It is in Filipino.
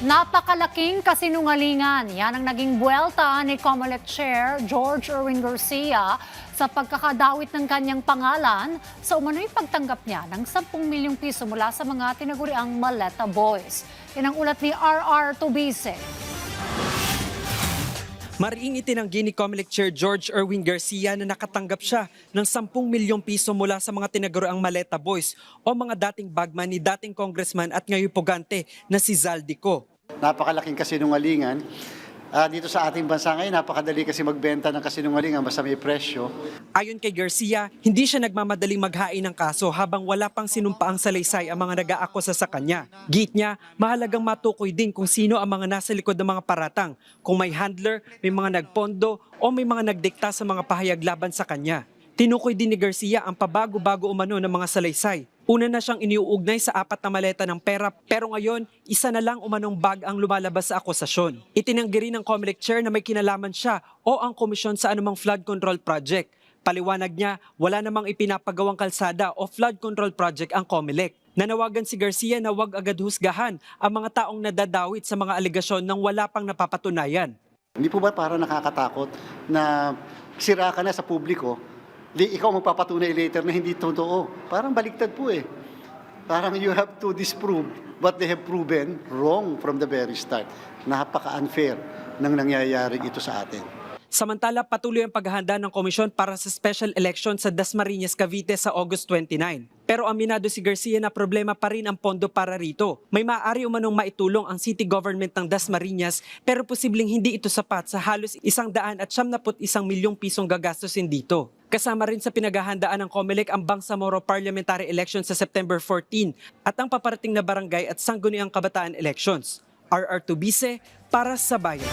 Napakalaking kasinungalingan. Yan ang naging buwelta ni COMELEC Chair George Erwin Garcia sa pagkakadawit ng kanyang pangalan sa umano'y pagtanggap niya ng 10 milyong piso mula sa mga tinaguriang Maleta Boys. Yan ang ulat ni RR Tubise. Mariing itinanggi ni COMELEC Chair George Erwin Garcia na nakatanggap siya ng 10 milyong piso mula sa mga tinaguriang Maleta Boys o mga dating bagman ni dating congressman at ngayon pugante na si Zaldico. Napakalaking kasinungalingan. Dito sa ating bansa ngayon, napakadali kasi magbenta ng kasinungalingan basta may presyo. Ayon kay Garcia, hindi siya nagmamadaling maghain ng kaso habang wala pang sinumpaang salaysay ang mga nag-aakusa sa kanya. Git niya, mahalagang matukoy din kung sino ang mga nasa likod ng mga paratang, kung may handler, may mga nagpondo o may mga nagdikta sa mga pahayag laban sa kanya. Tinukoy din ni Garcia ang pabago-bago umano ng mga salaysay. Una na siyang iniuugnay sa 4 na maleta ng pera pero ngayon isa na lang umanong bag ang lumalabas sa akusasyon. Itinanggi rin ng COMELEC Chair na may kinalaman siya o ang komisyon sa anumang flood control project. Paliwanag niya, wala namang ipinapagawang kalsada o flood control project ang COMELEC. Nanawagan si Garcia na huwag agad husgahan ang mga taong nadadawit sa mga aligasyon nang wala pang napapatunayan. Hindi po ba para nakakatakot na sira ka na sa publiko? Ikaw magpapatunay later na hindi totoo. Parang baliktad po eh. Parang you have to disprove what they have proven wrong from the very start. Napaka-unfair ng nangyayari ito sa atin. Samantala, patuloy ang paghahanda ng komisyon para sa special election sa Dasmariñas, Cavite sa August 29. Pero aminado si Garcia na problema pa rin ang pondo para rito. May maaari umanong maitulong ang city government ng Dasmariñas pero posibleng hindi ito sapat sa halos 171 milyong pisong gagastusin dito. Kasama rin sa pinaghahandaan ng COMELEC ang Bangsamoro Parliamentary Election sa September 14 at ang paparating na barangay at sangguniang kabataan elections. RR Tubise para sa Bayan.